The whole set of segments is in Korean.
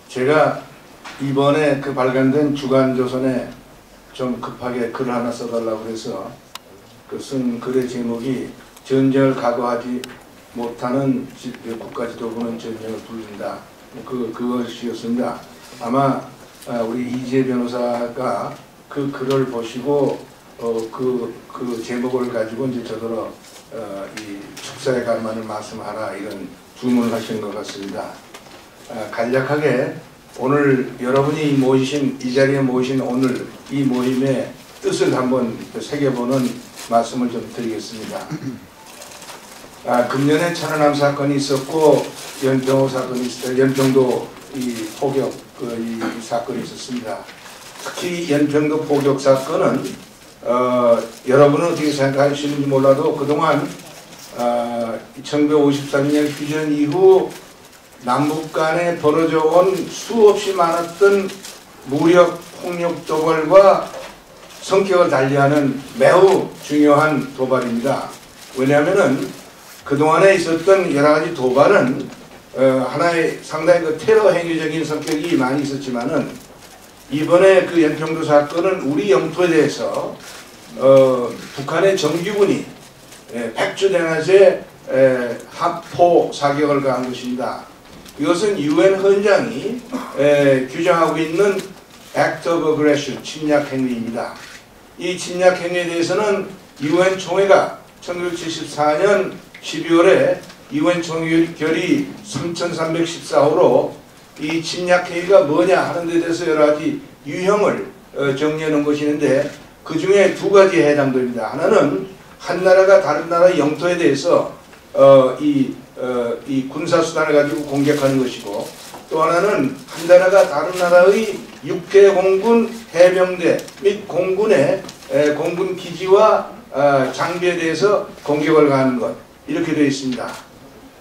제가 이번에 그 발간된 주간조선에 좀 급하게 글을 하나 써달라고 해서 그 쓴 글의 제목이 전쟁을 각오하지 못하는 국가지도부는 전쟁을 부른다. 그것이었습니다. 아마 우리 이지혜 변호사가 그 글을 보시고 그 제목을 가지고 이제 저더러 이 축사에 관만을 말씀하라 이런 주문을 하신 것 같습니다. 간략하게 오늘 여러분이 모이신 이 자리에 모이신 오늘 이 모임의 뜻을 한번 새겨보는 말씀을 좀 드리겠습니다. 금년에 천안함 사건이 있었고 연평도 사건이 연평도 이 포격 이 사건이 있었습니다. 특히 연평도 포격 사건은 여러분은 어떻게 생각하시는지 몰라도 그동안 1954년 휴전 이후 남북 간에 벌어져 온 수없이 많았던 무력, 폭력 도발과 성격을 달리하는 매우 중요한 도발입니다. 왜냐하면 그동안에 있었던 여러 가지 도발은 하나의 상당히 그 테러 행위적인 성격이 많이 있었지만은 이번에 그 연평도 사건은 우리 영토에 대해서 북한의 정규군이 백주대낮에 합포 사격을 가한 것입니다. 이것은 UN 헌장이 규정하고 있는 Act of Aggression, 침략 행위입니다. 이 침략 행위에 대해서는 UN 총회가 1974년 12월에 UN 총회결의 3314호로 이 침략 행위가 뭐냐 하는 데 대해서 여러 가지 유형을 정리해 놓은 것이 있는데 그 중에 두 가지에 해당됩니다. 하나는 한 나라가 다른 나라의 영토에 대해서 이 군사수단을 가지고 공격하는 것이고, 또 하나는 한 나라가 다른 나라의 육해 공군 해병대 및 공군의 공군 기지와 장비에 대해서 공격을 가하는 것, 이렇게 되어 있습니다.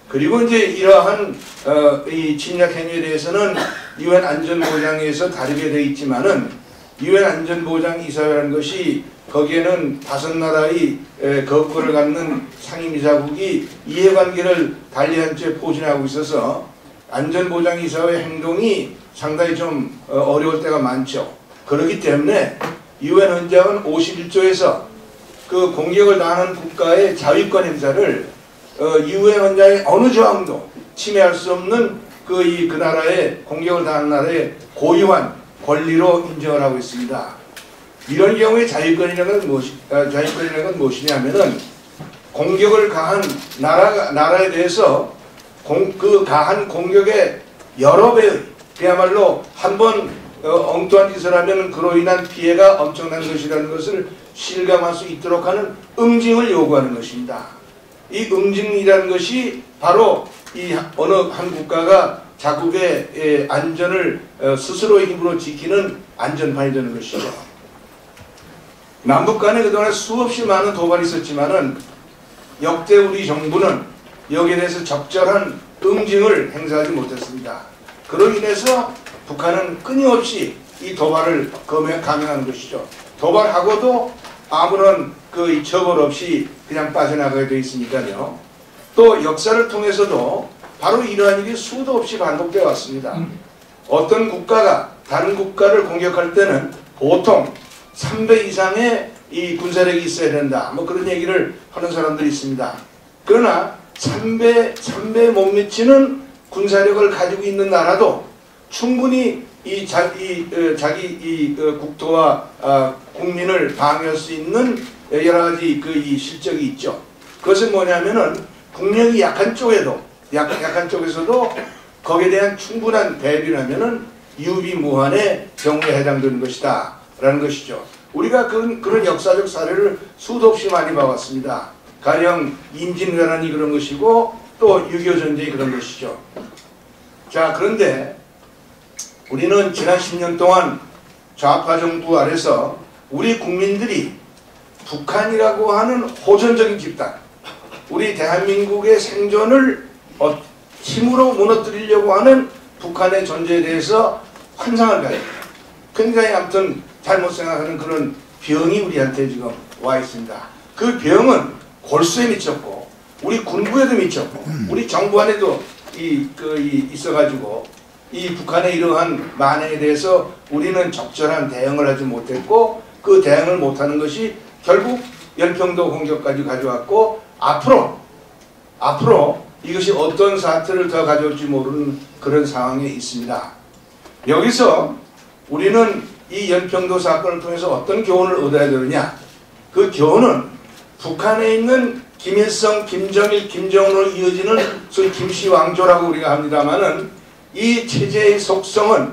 그리고 이제 이러한 이 침략 행위에 대해서는 UN 안전보장에서 다르게 되어 있지만은 UN 안전보장이사회라는 것이 거기에는 5나라의 거부권을 갖는 상임이사국이 이해관계를 달리한 채 포진하고 있어서 안전보장이사회 행동이 상당히 좀 어려울 때가 많죠. 그렇기 때문에 UN 헌장은 51조에서 그 공격을 당하는 국가의 자위권 행사를 UN 헌장의 어느 조항도 침해할 수 없는 그 나라의 공격을 당하는 나라의 고유한 권리로 인정을 하고 있습니다. 이런 경우에 자위권이라는 건 무엇이냐면은 공격을 가한 나라에 대해서 그 가한 공격의 여러 배의, 그야말로 한번 엉뚱한 짓을 하면 그로 인한 피해가 엄청난 것이라는 것을 실감할 수 있도록 하는 응징을 요구하는 것입니다. 이 응징이라는 것이 바로 이 어느 한 국가가 자국의 안전을 스스로의 힘으로 지키는 안전판이 되는 것이죠. 남북 간에 그동안 수없이 많은 도발이 있었지만은 역대 우리 정부는 여기에 대해서 적절한 응징을 행사하지 못했습니다. 그로 인해서 북한은 끊임없이 이 도발을 감행하는 것이죠. 도발하고도 아무런 그 처벌 없이 그냥 빠져나가게 되어 있으니까요. 또 역사를 통해서도 바로 이러한 일이 수도 없이 반복되어 왔습니다. 어떤 국가가 다른 국가를 공격할 때는 보통 3배 이상의 이 군사력이 있어야 된다, 뭐 그런 얘기를 하는 사람들이 있습니다. 그러나 3배 못 미치는 군사력을 가지고 있는 나라도 충분히 자기 국토와 국민을 방어할 수 있는 여러 가지 이 실적이 있죠. 그것은 뭐냐면은 국력이 약한 쪽에서도 거기에 대한 충분한 대비라면은 유비무환의 경우에 해당되는 것이다 라는 것이죠. 우리가 그런 역사적 사례를 수도 없이 많이 봐왔습니다. 가령 임진왜란이 그런 것이고 또 6.25 전쟁이 그런 것이죠. 자, 그런데 우리는 지난 10년 동안 좌파 정부 아래서 우리 국민들이 북한이라고 하는 호전적인 집단, 우리 대한민국의 생존을 힘으로 무너뜨리려고 하는 북한의 존재에 대해서 환상을 가지고 굉장히 아무튼 잘못 생각하는 그런 병이 우리한테 지금 와 있습니다. 그 병은 골수에 미쳤고 우리 군부에도 미쳤고 우리 정부 안에도 있어가지고 이 북한의 이러한 만행에 대해서 우리는 적절한 대응을 하지 못했고 그 대응을 못하는 것이 결국 연평도 공격까지 가져왔고 앞으로 이것이 어떤 사태를 더 가져올지 모르는 그런 상황에 있습니다. 여기서 우리는 이 연평도 사건을 통해서 어떤 교훈을 얻어야 되느냐? 그 교훈은 북한에 있는 김일성, 김정일, 김정은으로 이어지는 소위 김씨왕조라고 우리가 합니다마는 이 체제의 속성은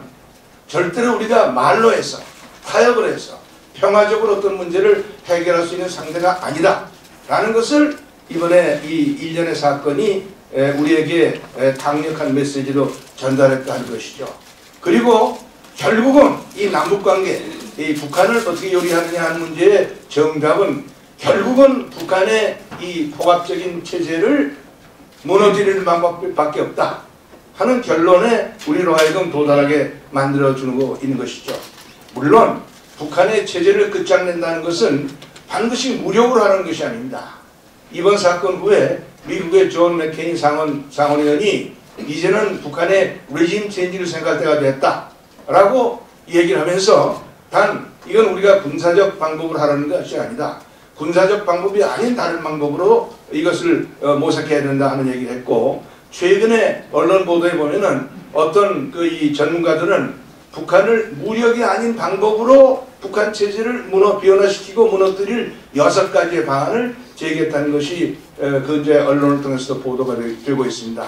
절대로 우리가 말로 해서 타협을 해서 평화적으로 어떤 문제를 해결할 수 있는 상대가 아니다 라는 것을 이번에 이 일련의 사건이 우리에게 강력한 메시지로 전달했다 하는 것이죠. 그리고 결국은 이 남북관계, 이 북한을 어떻게 요리하느냐 하는 문제의 정답은 결국은 북한의 이 포괄적인 체제를 무너뜨리는 방법밖에 없다 하는 결론에 우리로 하여금 도달하게 만들어주고 있는 것이죠. 물론 북한의 체제를 끝장낸다는 것은 반드시 무력으로 하는 것이 아닙니다. 이번 사건 후에 미국의 존 맥케인 상원의원이 이제는 북한의 레짐 체인지를 생각할 때가 됐다라고 얘기를 하면서 단 이건 우리가 군사적 방법으로 하라는 것이 아니다. 군사적 방법이 아닌 다른 방법으로 이것을 모색해야 된다 하는 얘기를 했고, 최근에 언론 보도에 보면은 어떤 이 전문가들은 북한을 무력이 아닌 방법으로 북한 체제를 변화시키고 무너뜨릴 6가지의 방안을 제기했다는 것이 현재 언론을 통해서도 보도가 되고 있습니다.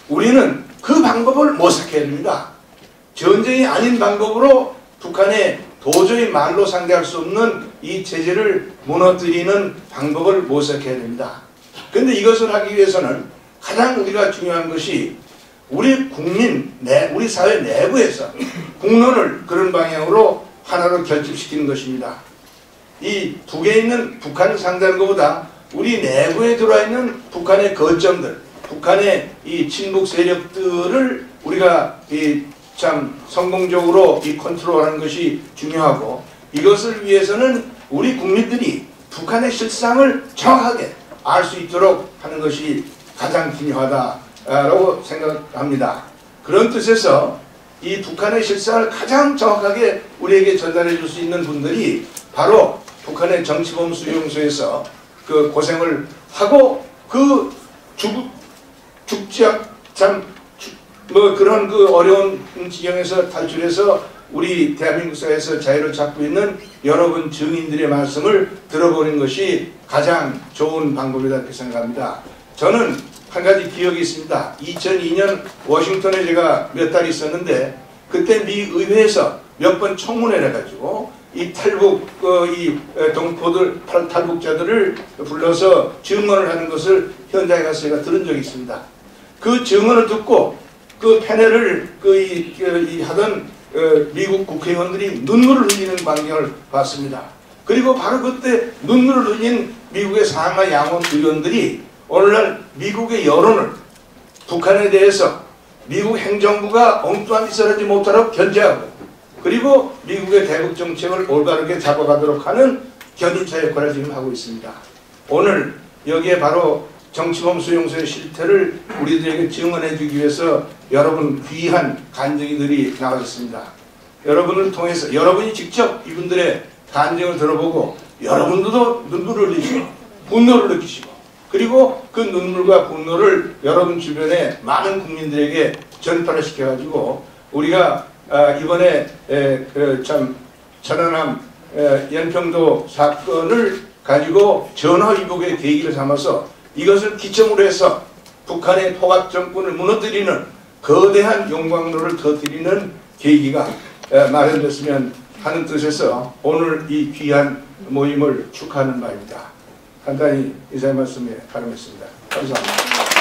우리는 그 방법을 모색해야 됩니다. 전쟁이 아닌 방법으로 북한의 도저히 말로 상대할 수 없는 이 체제를 무너뜨리는 방법을 모색해야 됩니다. 그런데 이것을 하기 위해서는 가장 우리가 중요한 것이 우리 우리 사회 내부에서 국론을 그런 방향으로 하나로 결집시키는 것입니다. 이 북에 있는 북한을 상대하는 것보다 우리 내부에 들어와 있는 북한의 거점들, 북한의 이 친북 세력들을 우리가 참 성공적으로 컨트롤하는 것이 중요하고, 이것을 위해서는 우리 국민들이 북한의 실상을 정확하게 알 수 있도록 하는 것이 가장 중요하다라고 생각합니다. 그런 뜻에서 이 북한의 실상을 가장 정확하게 우리에게 전달해 줄 수 있는 분들이 바로 북한의 정치범 수용소에서 그 고생을 하고 그 그런 그 어려운 지경에서 탈출해서 우리 대한민국 사회에서 자유를 찾고 있는 여러분 증인들의 말씀을 들어보는 것이 가장 좋은 방법이다 이렇게 생각합니다. 저는 한 가지 기억이 있습니다. 2002년 워싱턴에 제가 몇 달 있었는데 그때 미 의회에서 몇 번 청문회를 해가지고 이 동포들 탈북자들을 불러서 증언을 하는 것을 현장에 가서 제가 들은 적이 있습니다. 그 증언을 듣고 그 패널을 하던 미국 국회의원들이 눈물을 흘리는 광경을 봤습니다. 그리고 바로 그때 눈물을 흘린 미국의 상하 양원 의원들이 오늘날 미국의 여론을 북한에 대해서 미국 행정부가 엉뚱한 짓을 하지 못하도록 견제하고, 그리고 미국의 대북 정책을 올바르게 잡아가도록 하는 견인차 역할을 지금 하고 있습니다. 오늘 여기에 바로 정치범 수용소의 실태를 우리들에게 증언해 주기 위해서 여러분 귀한 간증이들이 나와줬습니다. 여러분을 통해서 여러분이 직접 이분들의 간증을 들어보고 여러분들도 눈물을 흘리시고 분노를 느끼시고, 그리고 그 눈물과 분노를 여러분 주변에 많은 국민들에게 전파를 시켜가지고 우리가 이번에 참 천안함 연평도 사건을 가지고 전화위복의 계기를 삼아서 이것을 기점으로 해서 북한의 포갑 정권을 무너뜨리는 거대한 용광로를 터뜨리는 계기가 마련됐으면 하는 뜻에서 오늘 이 귀한 모임을 축하하는 바입니다. 간단히 인사의 말씀에 가름했습니다. 감사합니다.